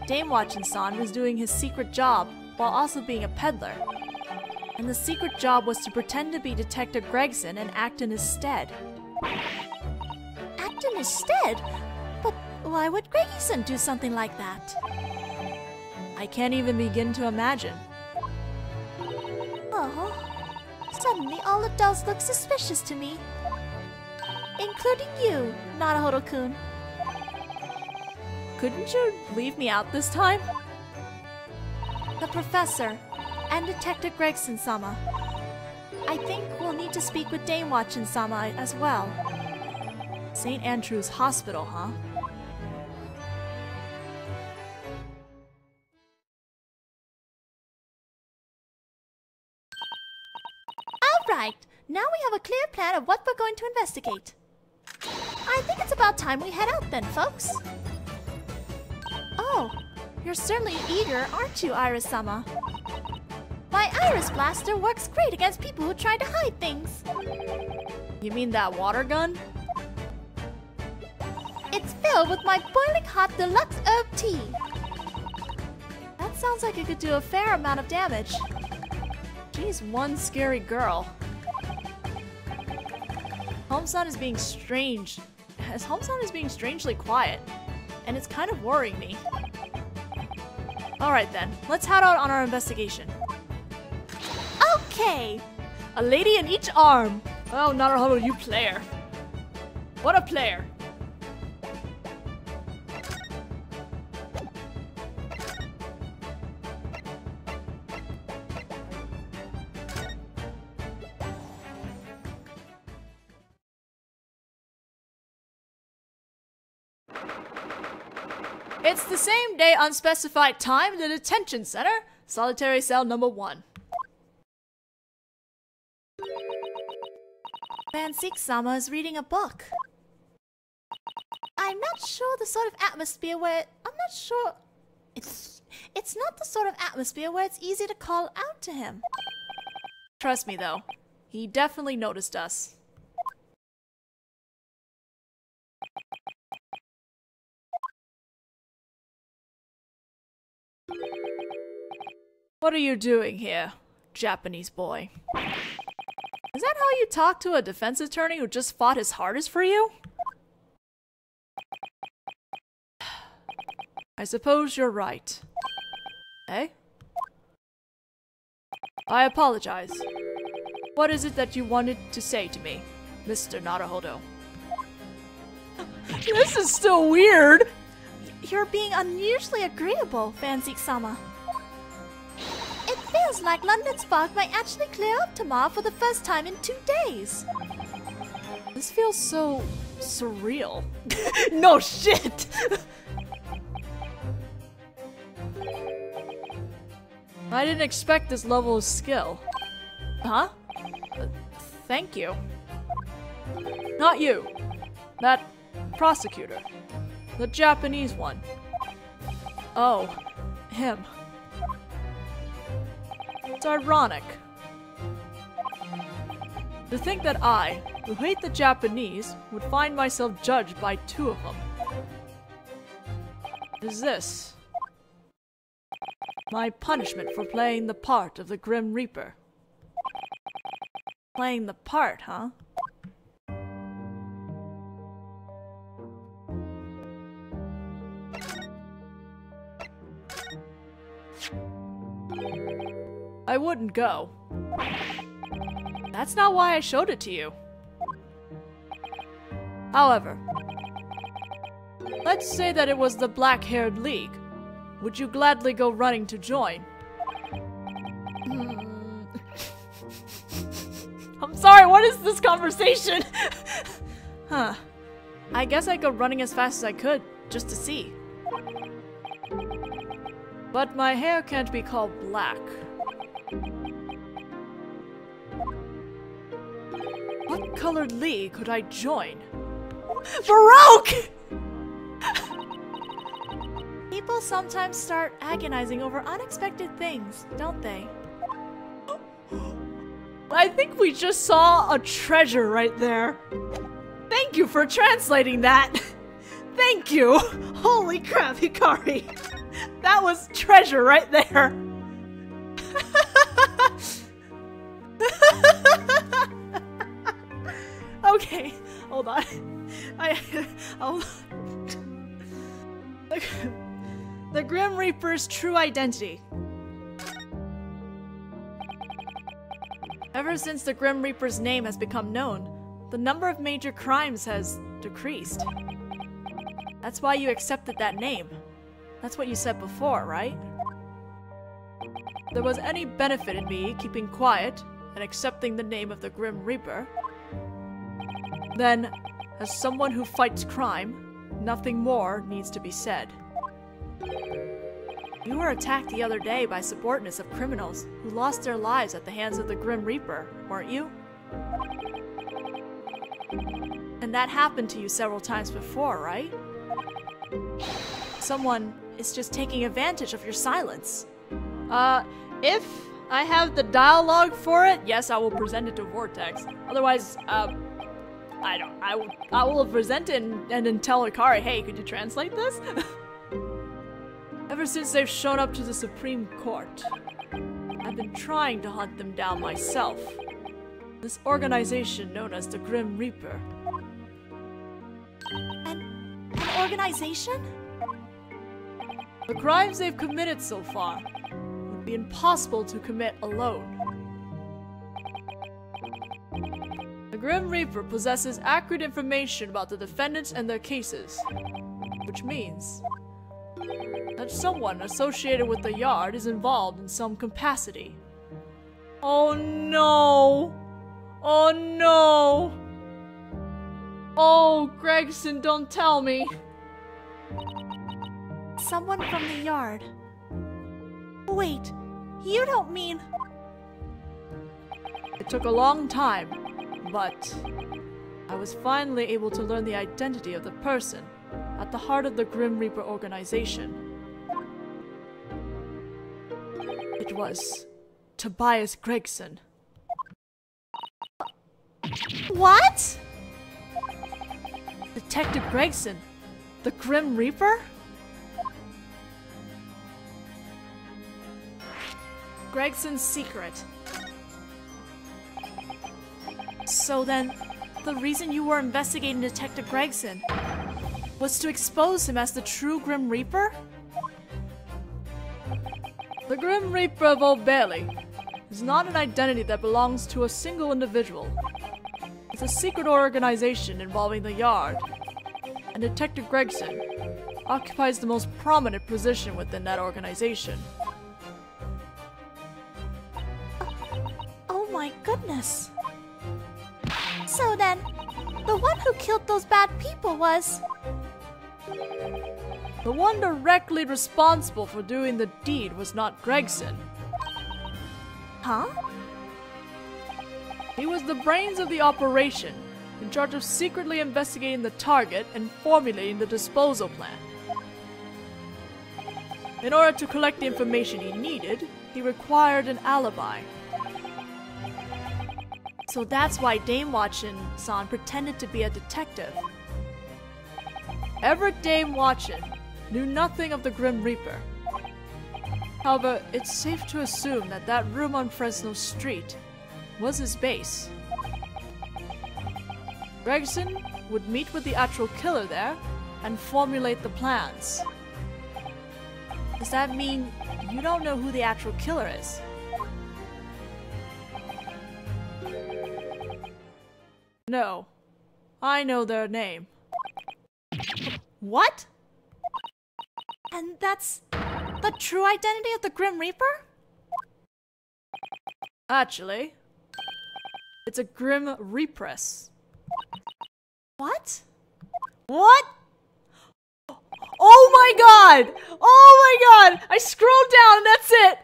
Dame Watson-san was doing his secret job while also being a peddler. And the secret job was to pretend to be Detective Gregson and act in his stead. Act in his stead? But why would Gregson do something like that? I can't even begin to imagine. Oh. Suddenly all adults look suspicious to me. Including you, Naruhodō-kun. Couldn't you leave me out this time? The professor and Detective Gregson-sama. I think we'll need to speak with Dame Watson-sama as well. St. Andrew's Hospital, huh? Alright, now we have a clear plan of what we're going to investigate. I think it's about time we head out then, folks. Oh, you're certainly eager, aren't you, Iris-sama? My Iris Blaster works great against people who try to hide things. You mean that water gun? It's filled with my boiling hot deluxe herb tea. That sounds like it could do a fair amount of damage. She's one scary girl. Homesan is being strange. Homesan is being strangely quiet, and it's kind of worrying me. Alright then, let's head out on our investigation. Okay! A lady in each arm! Oh, Naruhodo, you player. What a player! It's the same day, unspecified time in the detention center, solitary cell number 1. Van-Seek-sama is reading a book. I'm not sure the sort of atmosphere where... It's not the sort of atmosphere where it's easy to call out to him. Trust me though, he definitely noticed us. What are you doing here, Japanese boy? Is that how you talk to a defense attorney who just fought his hardest for you? I suppose you're right. Eh? I apologize. What is it that you wanted to say to me, Mr. Naruhodo? This is still weird! You're being unusually agreeable, Van-Seek-sama. It feels like London's fog might actually clear up tomorrow for the first time in 2 days. This feels so... surreal. No shit! I didn't expect this level of skill. Huh? Thank you. Not you. That prosecutor. The Japanese one. Oh, him. It's ironic. To think that I, who hate the Japanese, would find myself judged by 2 of them. Is this my punishment for playing the part of the Grim Reaper? Playing the part, huh? I wouldn't go. That's not why I showed it to you. However, let's say that it was the Black-Haired League. Would you gladly go running to join? I'm sorry, what is this conversation? Huh. I guess I'd go running as fast as I could, just to see. But my hair can't be called black. What colored league could I join? Baroque! People sometimes start agonizing over unexpected things, don't they? I think we just saw a treasure right there. Thank you for translating that. Thank you. Holy crap, Hikari. That was treasure right there. Okay, hold on. The Grim Reaper's true identity. Ever since the Grim Reaper's name has become known, the number of major crimes has decreased. That's why you accepted that name. That's what you said before, right? If there was any benefit in me keeping quiet and accepting the name of the Grim Reaper, then, as someone who fights crime, nothing more needs to be said. You were attacked the other day by subordinates of criminals who lost their lives at the hands of the Grim Reaper, weren't you? And that happened to you several times before, right? Someone is just taking advantage of your silence. If I have the dialogue for it, yes, I will present it to Vortex. Otherwise, I will present it and then tell Hikari, hey, could you translate this? Ever since they've shown up to the Supreme Court, I've been trying to hunt them down myself. This organization known as the Grim Reaper. An organization? The crimes they've committed so far would be impossible to commit alone. The Grim Reaper possesses accurate information about the defendants and their cases, which means that someone associated with the Yard is involved in some capacity. Oh no! Oh no! Oh, Gregson, don't tell me! Someone from the Yard. Wait, you don't mean... It took a long time, but I was finally able to learn the identity of the person at the heart of the Grim Reaper organization. It was Tobias Gregson. What? Detective Gregson? The Grim Reaper? Gregson's secret. So then, the reason you were investigating Detective Gregson was to expose him as the true Grim Reaper? The Grim Reaper of Old Bailey is not an identity that belongs to a single individual. It's a secret organization involving the Yard, and Detective Gregson occupies the most prominent position within that organization. Oh my goodness. So then, the one who killed those bad people was... The one directly responsible for doing the deed was not Gregson. Huh? He was the brains of the operation, in charge of secretly investigating the target and formulating the disposal plan. In order to collect the information he needed, he required an alibi. So that's why Dame Watchin-san pretended to be a detective. Everett Dame Watchin knew nothing of the Grim Reaper. However, it's safe to assume that that room on Fresno Street was his base. Gregson would meet with the actual killer there and formulate the plans. Does that mean you don't know who the actual killer is? No. I know their name. What? And that's the true identity of the Grim Reaper? Actually, it's a Grim Repress. What? What? Oh my god! Oh my god! I scrolled down and that's it!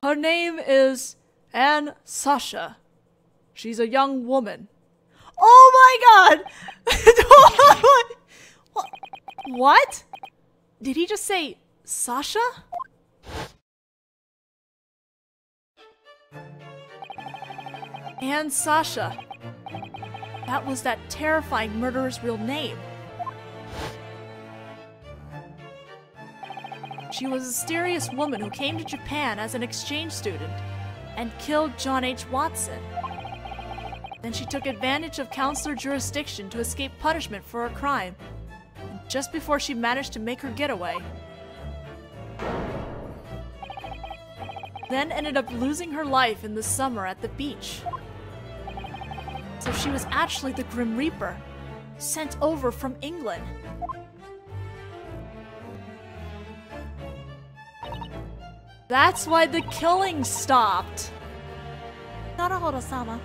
Her name is Anne Sasha. She's a young woman. Oh my god! What? Did he just say Sasha? And Sasha. That was that terrifying murderer's real name. She was a mysterious woman who came to Japan as an exchange student and killed John H. Watson. Then she took advantage of counselor jurisdiction to escape punishment for her crime. And just before she managed to make her getaway, then ended up losing her life in the summer at the beach. So she was actually the Grim Reaper, sent over from England. That's why the killing stopped. Naruhodō-sama,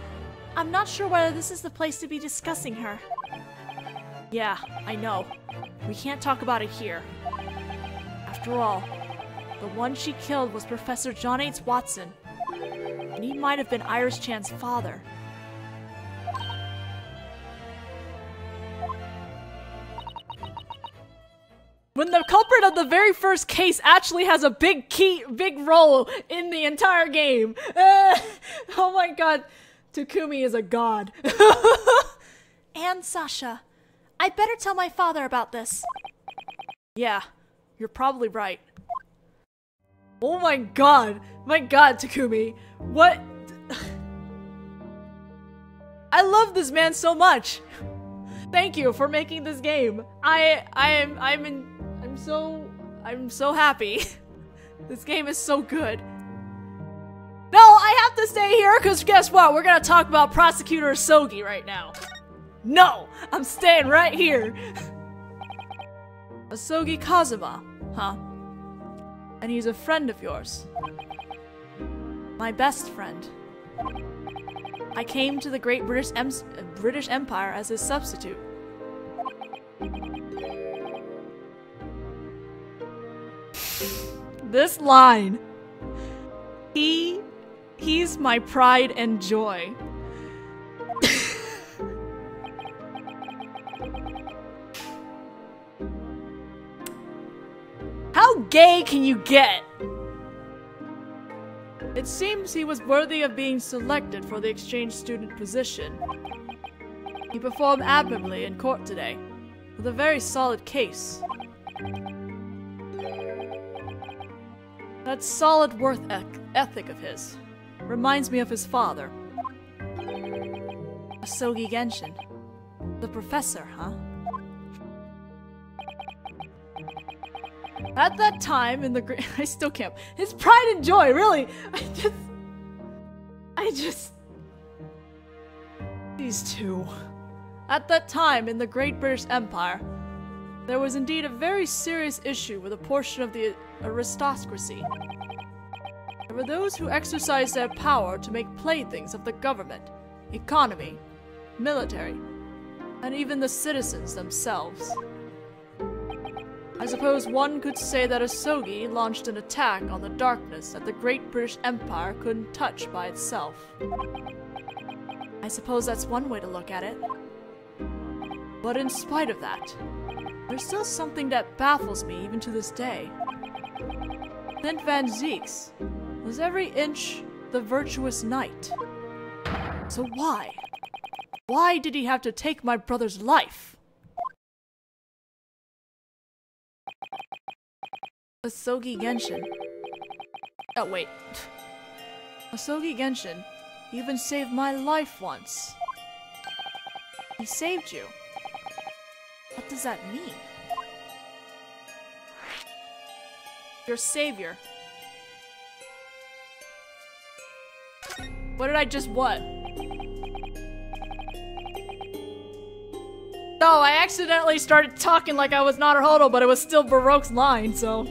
I'm not sure whether this is the place to be discussing her. Yeah, I know. We can't talk about it here. After all, the one she killed was Professor John H. Watson, and he might have been Iris-chan's father. When the culprit of the very first case actually has a big role in the entire game. Oh my god, Takumi is a god. And Sasha, I'd better tell my father about this. Yeah, you're probably right. Oh my god, Takumi. What? I love this man so much. Thank you for making this game. I'm so happy. This game is so good. No, I have to stay here because guess what? We're gonna talk about Prosecutor Asogi right now. No, I'm staying right here. Asogi Kazuma, huh? And he's a friend of yours. My best friend. I came to the Great British Empire as his substitute. This line. He's my pride and joy. How gay can you get? It seems he was worthy of being selected for the exchange student position. He performed admirably in court today, with a very solid case. That solid work ethic of his reminds me of his father. Asogi Genshin. The professor, huh? At that time in the I still can't. His pride and joy, really. I just these two. At that time in the Great British Empire, there was indeed a very serious issue with a portion of the aristocracy. There were those who exercised their power to make playthings of the government, economy, military, and even the citizens themselves. I suppose one could say that Asogi launched an attack on the darkness that the Great British Empire couldn't touch by itself. I suppose that's one way to look at it. But in spite of that, there's still something that baffles me even to this day. Clint Van Zieks was every inch the virtuous knight. So why? Why did he have to take my brother's life? Asogi Genshin. Oh, wait. Asogi Genshin even saved my life once. He saved you. What does that mean? Your savior. What did I just what? No, I accidentally started talking like I was Naruhodō, but it was still Baroque's line, so...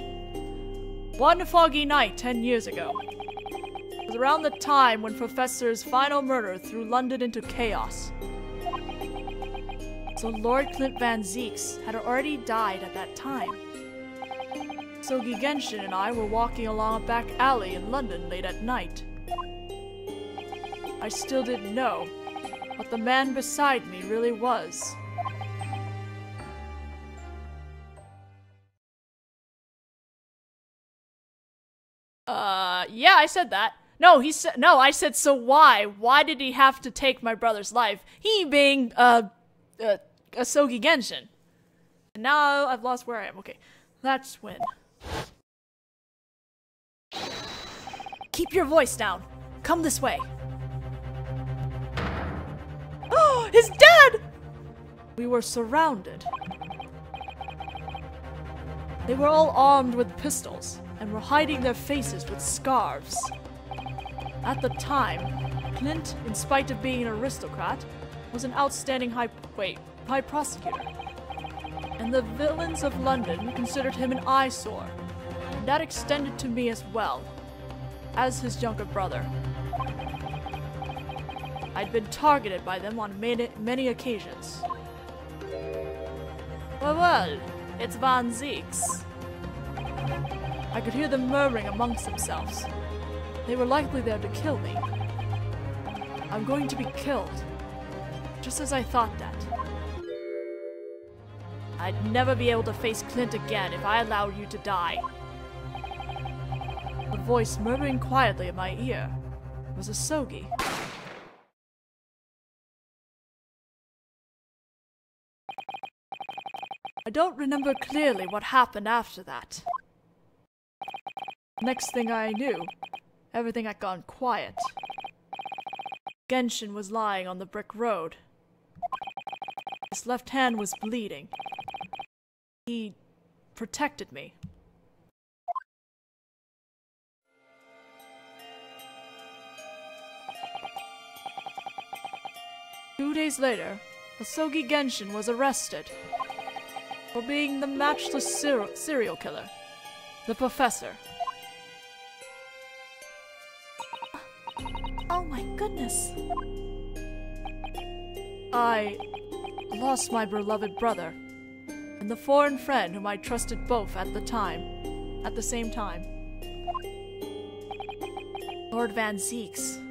One foggy night 10 years ago. It was around the time when Professor's final murder threw London into chaos. So Lord Clint Van Zieks had already died at that time. Asogi Genshin and I were walking along a back alley in London late at night. I still didn't know what the man beside me really was. Yeah, I said that. No, I said, so why? Why did he have to take my brother's life? He being, Asogi Genshin. And now I've lost where I am. Okay, let's win. Keep your voice down. Come this way. Oh, he's dead! We were surrounded. They were all armed with pistols and were hiding their faces with scarves. At the time, Clint, in spite of being an aristocrat, was an outstanding high prosecutor. And the villains of London considered him an eyesore. And that extended to me as well, as his younger brother. I'd been targeted by them on many occasions. Well, it's Van Zieks. I could hear them murmuring amongst themselves. They were likely there to kill me. I'm going to be killed, just as I thought that. I'd never be able to face Clint again if I allowed you to die. A voice murmuring quietly in my ear was Asogi. I don't remember clearly what happened after that. Next thing I knew, everything had gone quiet. Genshin was lying on the brick road. His left hand was bleeding. He protected me. Two days later, Asogi Genshin was arrested for being the matchless serial killer, the professor. Oh my goodness. I lost my beloved brother and the foreign friend whom I trusted both at the same time. Lord Van Zieks.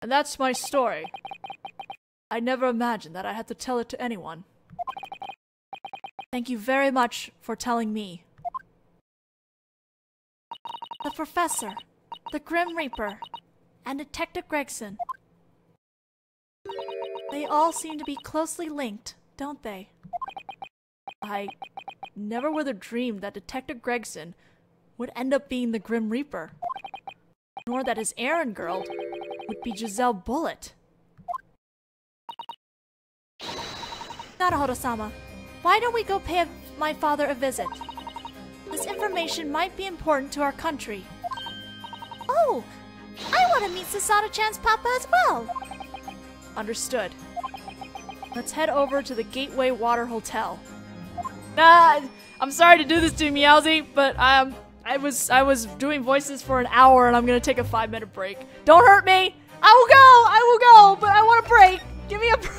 And that's my story. I never imagined that I had to tell it to anyone. Thank you very much for telling me. The Professor, the Grim Reaper, and Detective Gregson. They all seem to be closely linked, don't they? I never would have dreamed that Detective Gregson would end up being the Grim Reaper, nor that his errand girl would be Giselle Bullet. Naruhodō-sama, why don't we go pay my father a visit? This information might be important to our country. Oh, I want to meet Susato-chan's papa as well. Understood. Let's head over to the Gateway Water Hotel. I'm sorry to do this to you, Meowsy, but I was doing voices for an hour and I'm gonna take a 5-minute break. Don't hurt me! I will go, but I want a break! Give me a break!